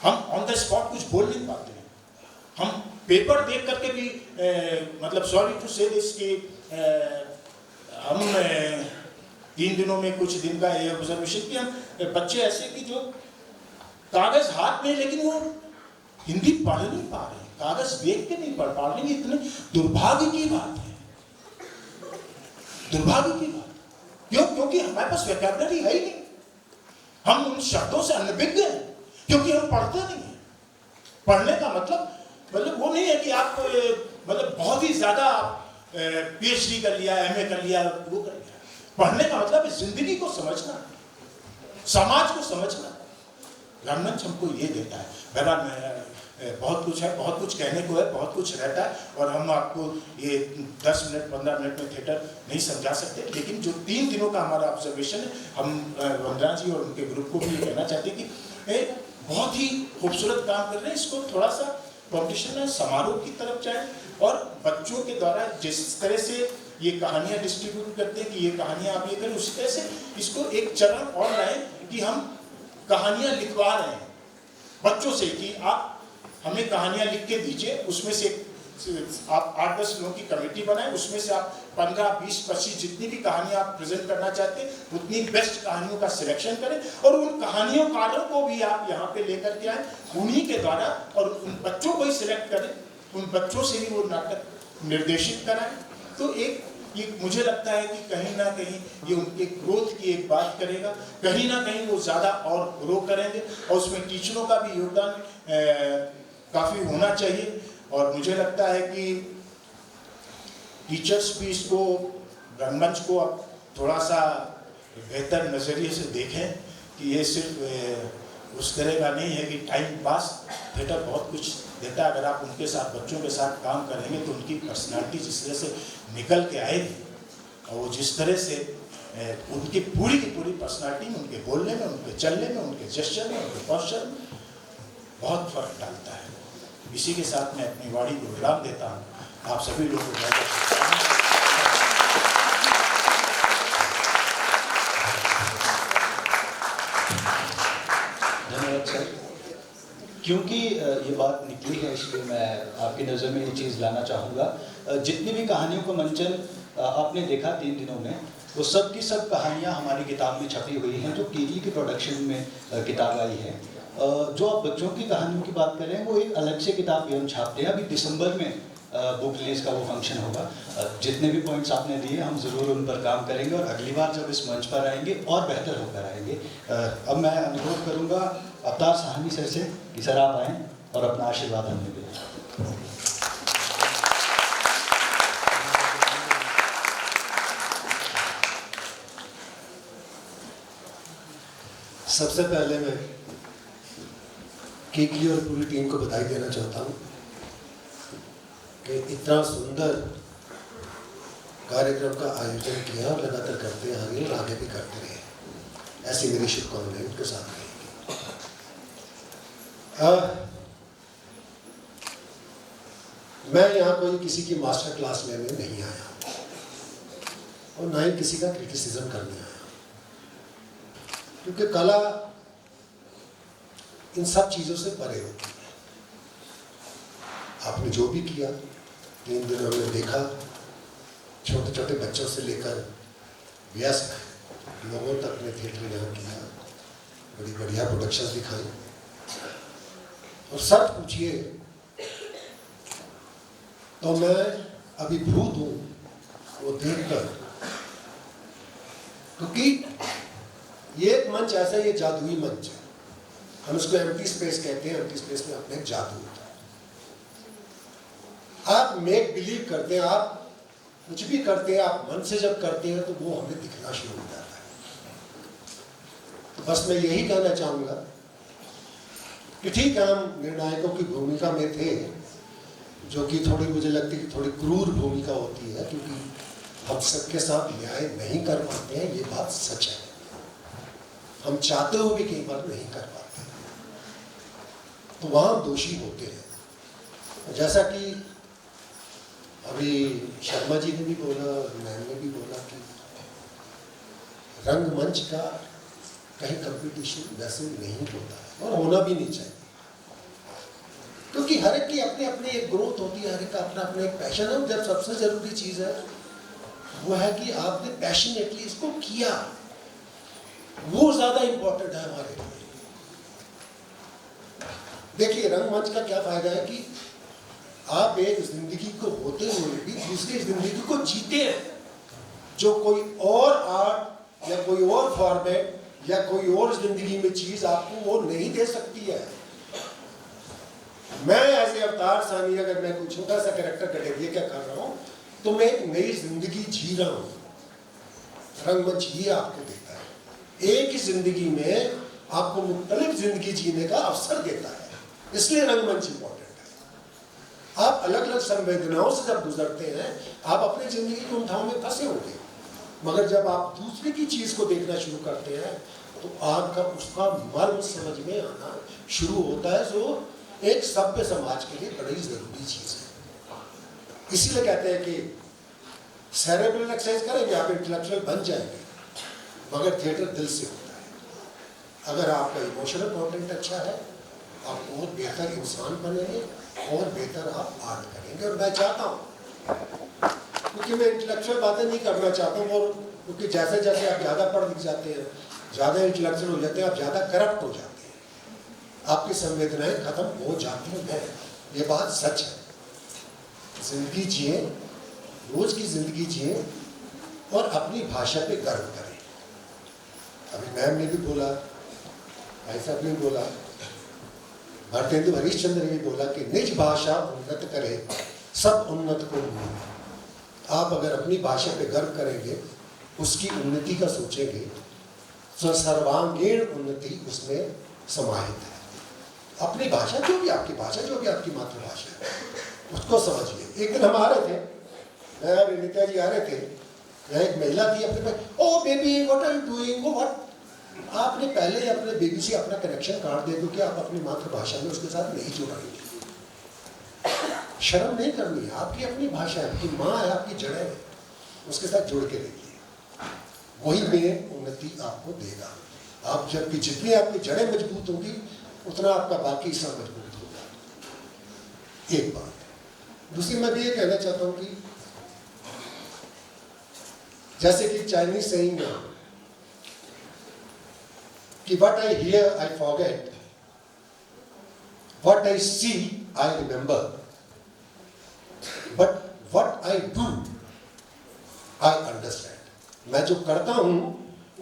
हम on the spot कुछ बोल नहीं पाते हैं। हम पेपर देख करके भी मतलब सॉरी टू से दिस कि हम 3 दिनों में कुछ दिन का ये ऑब्जर्वेशन कि हम बच्चे ऐसे कि जो कागज हाथ में लेकिन वो हिंदी पढ़ नहीं पा रहे, कागज देख के नहीं पढ़ पा रहे। ये इतने दुर्भाग्य की बात है, दुर्भाग्य की बात। क्यों? क्योंकि हमारे पास वोकैबुलरी है ही नहीं, हम उन शब्दों से अनभिज्ञ हैं, क्योंकि हम पढ़ते नहीं हैं। पढ़ने का मतलब वो नहीं है कि आप मतलब बहुत ही ज्यादा PhD कर लिया, MA कर लिया, वो कर लिया। पढ़ने का मतलब है जिंदगी को समझना, समाज को समझना। रंगमंच हमको ये देता है। बहरहाल मैं बहुत कुछ है, बहुत कुछ कहने को है, बहुत कुछ रहता है, और हम आपको ये 10 मिनट 15 मिनट में थिएटर नहीं समझा सकते। लेकिन जो 3 दिनों का हमारा ऑब्जर्वेशन है, हम वंदना जी और उनके ग्रुप को भी ये कहना चाहते हैं कि बहुत ही खूबसूरत काम कर रहे हैं। इसको थोड़ा सा कॉम्पिटिशन में समारोह की तरफ जाए, और बच्चों के द्वारा जिस तरह से ये कहानियाँ डिस्ट्रीब्यूट करते हैं कि ये कहानियाँ आप ये करें, उसी तरह से इसको एक चरण और लाएं कि हम कहानियाँ लिखवा रहे हैं बच्चों से, कि आप हमें कहानियाँ लिख के दीजिए, उसमें से आप 8-10 लोगों की कमेटी बनाएं, उसमें से आप 15, 20, 25 जितनी भी कहानियाँ आप प्रेजेंट करना चाहते हैं उतनी बेस्ट कहानियों का सिलेक्शन करें, और उन कहानियों कारों को भी आप यहाँ पे लेकर के आए उन्हीं के द्वारा, और उन बच्चों को ही सिलेक्ट करें, उन बच्चों से ही वो नाटक निर्देशित कराएं। तो ये मुझे लगता है कि कहीं ना कहीं ये उनके ग्रोथ की एक बात करेगा, कहीं ना कहीं वो ज़्यादा और ग्रो करेंगे, और उसमें टीचरों का भी योगदान काफ़ी होना चाहिए। और मुझे लगता है कि टीचर्स भी इसको रंगमंच को अब थोड़ा सा बेहतर नज़रिए से देखें कि ये सिर्फ उस तरह का नहीं है कि टाइम पास। थिएटर बहुत कुछ देता है, अगर आप उनके साथ, बच्चों के साथ काम करेंगे तो उनकी पर्सनालिटी जिस तरह से निकल के आएगी, और वो जिस तरह से उनकी पूरी की पूरी पर्सनालिटी में, उनके बोलने में, उनके चलने में, उनके जेस्चर में, उनके पोस्चर में बहुत फर्क डालता है। इसी के साथ मैं अपनी वाणी को विराम देता हूँ। आप सभी लोगों को धन्यवाद सर। क्योंकि ये बात निकली है इसलिए मैं आपकी नज़र में ये चीज़ लाना चाहूँगा। जितनी भी कहानियों का मंचन आपने देखा 3 दिनों में, वो सब की सब कहानियाँ हमारी किताब में छपी हुई हैं, जो केली के प्रोडक्शन में किताब आई है। जो आप बच्चों की कहानियों की बात कर रहे हैं, वो एक अलग से किताब भी हम छापते हैं। अभी दिसंबर में बुक रिलीज का वो फंक्शन होगा। जितने भी पॉइंट्स आपने दिए हम ज़रूर उन पर काम करेंगे, और अगली बार जब इस मंच पर आएंगे और बेहतर होकर आएंगे। अब मैं अनुरोध करूँगा अवतार साहनी सर से कि सर आप आएँ और अपना आशीर्वाद हमें दें। सबसे पहले मैं केकली और पूरी टीम को बधाई देना चाहता हूँ कि इतना सुंदर कार्यक्रम का आयोजन किया, और लगातार करते आगे और आगे भी करते रहे। ऐसी मेरी शुभकामनाएं उनके साथ रहेगी। मैं यहाँ कोई किसी की मास्टर क्लास लेने नहीं आया, और ना ही किसी का क्रिटिसिज्म करने आया, क्योंकि कला इन सब चीज़ों से परे होती है। आपने जो भी किया 3 दिन हमने देखा, छोटे छोटे बच्चों से लेकर वयस्क लोगों तक ने थिएटर यहाँ किया, बड़ी बढ़िया प्रोडक्शंस दिखाई। और सच पूछिए तो मैं अभिभूत हूँ वो देखकर, क्योंकि ये एक मंच ऐसा, ये जादुई मंच है। हम इसको एम्प्टी स्पेस कहते हैं। एम्प्टी स्पेस में अपने जादू होता है। आप मेक बिलीव करते हैं, आप कुछ भी करते हैं, आप मन से जब करते हैं तो वो हमें दिखना शुरू हो जाता है। तो बस मैं यही कहना चाहूँगा कि ठीक है, हम निर्णायकों की भूमिका में थे, जो कि थोड़ी मुझे लगती है कि थोड़ी क्रूर भूमिका होती है, क्योंकि हम सबके साथ न्याय नहीं कर पाते हैं, ये बात सच है। हम चाहते हुए भी कई बार नहीं कर पाते, तो वहाँ दोषी होते हैं। जैसा कि अभी शर्मा जी ने भी बोला, मैंने भी बोला कि रंगमंच का कहीं कंपटीशन वैसे नहीं होता है, और होना भी नहीं चाहिए। क्योंकि हर एक की अपनी अपनी एक ग्रोथ होती है, हर एक का अपना अपना एक पैशन है। जब सबसे जरूरी चीज है वो है कि आपने पैशनेटली इसको किया, वो ज्यादा इंपॉर्टेंट है हमारे लिए। देखिए रंगमंच का क्या फायदा है कि आप एक जिंदगी को होते हुए भी दूसरी जिंदगी को जीते हैं, जो कोई और आर्ट या कोई और फॉर्मेट या कोई और जिंदगी में चीज आपको वो नहीं दे सकती है। मैं एज ए अवतार सानी अगर मैं कोई छोटा सा कैरेक्टर कैटेगरी क्या कर रहा हूं तो मैं एक नई जिंदगी जी रहा हूं। रंगमंच ये आपको देता है, एक ही जिंदगी में आपको मुख्तलिफ जिंदगी जीने का अवसर देता है, इसलिए रंगमंच इंपॉर्टेंट है। आप अलग अलग संवेदनाओं से जब गुजरते हैं आप अपनी जिंदगी के उठाव में फंसे होंगे, मगर जब आप दूसरे की चीज को देखना शुरू करते हैं तो आपका उसका मर्म समझ में आना शुरू होता है, जो एक सभ्य समाज के लिए बड़ी जरूरी चीज है। इसीलिए कहते हैं कि सेरेब्रल एक्सरसाइज करेंगे आप इंटेलेक्चुअल बन जाएंगे, मगर थिएटर दिल से होता है। अगर आपका इमोशनल कंटेंट अच्छा है आप और बेहतर इंसान बनेंगे और बेहतर आप आर्ट करेंगे। और मैं चाहता हूँ, क्योंकि मैं इंटेलेक्चुअल बातें नहीं करना चाहता हूँ, और क्योंकि जैसे जैसे आप ज़्यादा पढ़ लिख जाते हैं, ज़्यादा इंटेलेक्चुअल हो जाते हैं, आप ज़्यादा करप्ट हो जाते हैं, आपकी संवेदनाएं खत्म हो जाती हैं। ये बात सच है। जिंदगी जिए, रोज की जिंदगी जिए और अपनी भाषा पे गर्व करें। अभी मैम ने भी बोला, भाई साहब ने बोला, भारतेंदु हरीशचंद्र ने भी बोला कि निज भाषा उन्नत करे सब उन्नत को उन्नत। आप अगर अपनी भाषा पे गर्व करेंगे, उसकी उन्नति का सोचेंगे, तो सर्वांगीण उन्नति उसमें समाहित है। अपनी भाषा, जो भी आपकी भाषा, जो भी आपकी मातृभाषा है, उसको समझिए। एक दिन हम आ रहे थे, मैं और नीता जी आ रहे थे, यहाँ एक महिला थी, अपने पे oh baby what are you doing, वो व्हाट। आपने पहले अपने बेबी से अपना कनेक्शन काट दे, क्योंकि आप अपनी मातृभाषा में उसके साथ नहीं जुड़ेंगे। शर्म नहीं करनी है, आपकी अपनी भाषा है, आपकी माँ है, आपकी जड़ें है, उसके साथ जुड़ के रहिए, वही में उन्नति आपको देगा। आप जबकि जितनी आपकी जड़ें मजबूत होंगी उतना आपका बाकी हिस्सा मजबूत होगा। एक बात। दूसरी मैं भी ये कहना चाहता हूं कि जैसे कि चाइनीज सेइंग है कि what I hear I forget, what I see I remember, but what I do I understand. मैं जो करता हूं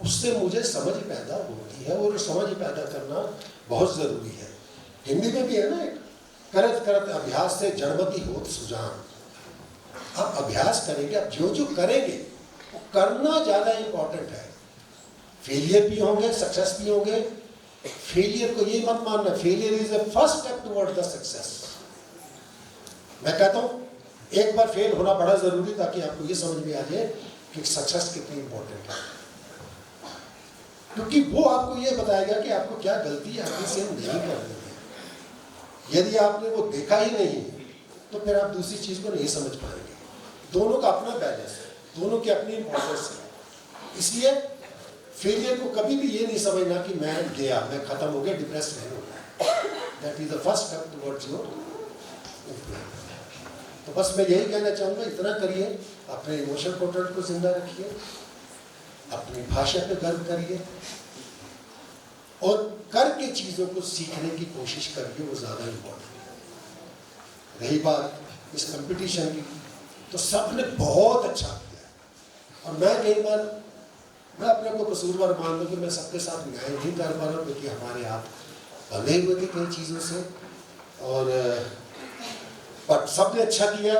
उससे मुझे समझ पैदा होती है, और समझ पैदा करना बहुत जरूरी है। हिंदी में भी है ना, करत करत अभ्यास से जड़मति होत सुजान। आप अभ्यास करेंगे, आप जो जो करेंगे वो करना ज्यादा इंपॉर्टेंट है। फेलियर भी होंगे, सक्सेस भी होंगे। फेलियर को ये मत मानना, failure is the first step toward the success. मैं कहता हूं एक बार फेल होना बड़ा जरूरी, ताकि आपको ये समझ में आ जाए कि सक्सेस कितनी इंपॉर्टेंट है, क्योंकि वो आपको ये बताएगा कि आपको क्या गलती है, आगे से नहीं करनी है। यदि आपने वो देखा ही नहीं तो फिर आप दूसरी चीज को नहीं समझ पाएंगे। दोनों का अपना बैलेंस है, दोनों की अपनी इंपॉर्टेंस है। इसलिए फेलियर को कभी भी ये नहीं समझना कि मैं गया, मैं खत्म हो गया, डिप्रेस नहीं होगा। That is the first step towards your improvement. तो बस मैं यही कहना चाहूँगा, इतना करिए, अपने इमोशनल कंट्रोल को जिंदा रखिए, अपनी भाषा पे गर्व करिए, और करके चीज़ों को सीखने की कोशिश करिए, वो ज़्यादा इम्पोर्टेंट है। रही बात इस कंपटीशन की, तो सबने बहुत अच्छा किया, और मैं कई बार मैं अपने को कसूरवार मान लूँ कि मैं सबके साथ न्याय नहीं कर पा रहा हूँ, क्योंकि हमारे हाथ बंधे हुए थे कई चीज़ों से, और बट सबने अच्छा किया।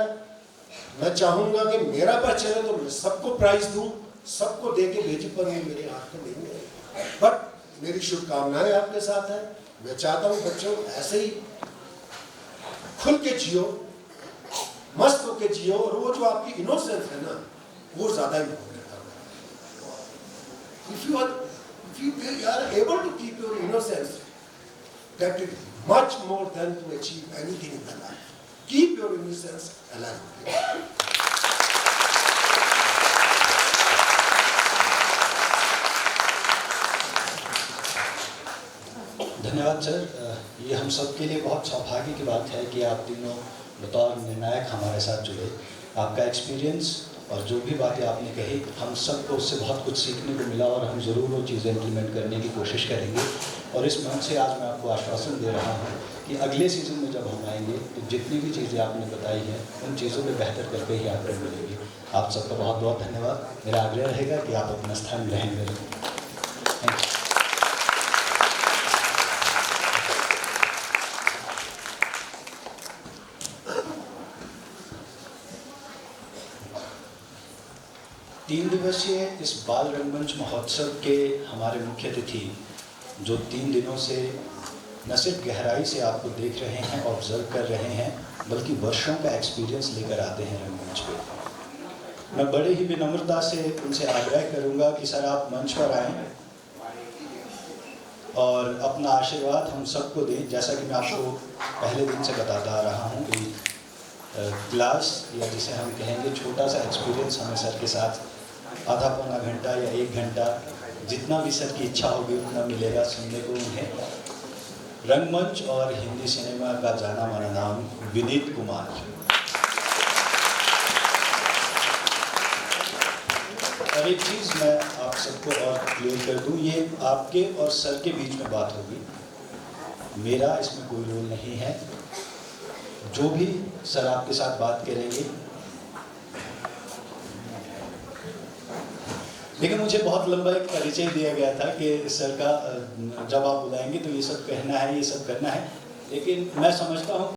मैं चाहूँगा कि मेरा पर चले तो मैं सबको प्राइज दूँ, सबको दे के भेजूँ, पर ये मेरे हाथ में नहीं है। बट मेरी शुभकामनाएं आपके साथ है। मैं चाहता हूँ बच्चों ऐसे ही खुल के जियो, मस्त होके जियो, और वो जो आपकी इनोसेंस है ना, वो ज्यादा इम्पोर्टेंट है। If you are able to keep your innocence, that is much more than to achieve anything in the life. Keep your innocence alive. धन्यवाद। धन्यवाद सर। ये हम सब के लिए बहुत सौभाग्य की बात है कि आप तीनों बतौर निर्णायक हमारे साथ जुड़े। आपका एक्सपीरियंस और जो भी बातें आपने कही, हम सबको उससे बहुत कुछ सीखने को मिला और हम ज़रूर वो चीज़ें इम्प्लीमेंट करने की कोशिश करेंगे। और इस मंच से आज मैं आपको आश्वासन दे रहा हूँ कि अगले सीज़न में जब हम आएंगे तो जितनी भी चीज़ें आपने बताई हैं उन चीज़ों में बेहतर करके ही आपको मिलेंगे। आप सबका बहुत बहुत धन्यवाद। मेरा आग्रह रहेगा कि आप अपना स्थान ग्रहण करें। Thank you. तीन दिवसीय इस बाल रंगमंच महोत्सव के हमारे मुख्य अतिथि जो 3 दिनों से न सिर्फ गहराई से आपको देख रहे हैं, ऑब्जर्व कर रहे हैं, बल्कि वर्षों का एक्सपीरियंस लेकर आते हैं रंगमंच पे। मैं बड़े ही विनम्रता से उनसे आग्रह करूंगा कि सर आप मंच पर आएं और अपना आशीर्वाद हम सबको दें। जैसा कि मैं आपको पहले दिन से बताता आ रहा हूँ कि क्लास या जिसे हम कहेंगे छोटा सा एक्सपीरियंस हमें सर के साथ आधा पौना घंटा या 1 घंटा जितना भी सर की इच्छा होगी उतना मिलेगा सुनने को उन्हें। रंगमंच और हिंदी सिनेमा का जाना माना नाम विनीत कुमार। और एक चीज़ मैं आप सबको और क्लियर कर दूं, ये आपके और सर के बीच में बात होगी, मेरा इसमें कोई रोल नहीं है। जो भी सर आपके साथ बात करेंगे, लेकिन मुझे बहुत लंबा एक परिचय दिया गया था कि सर का जब आप बुलाएंगे तो ये सब कहना है, ये सब करना है, लेकिन मैं समझता हूँ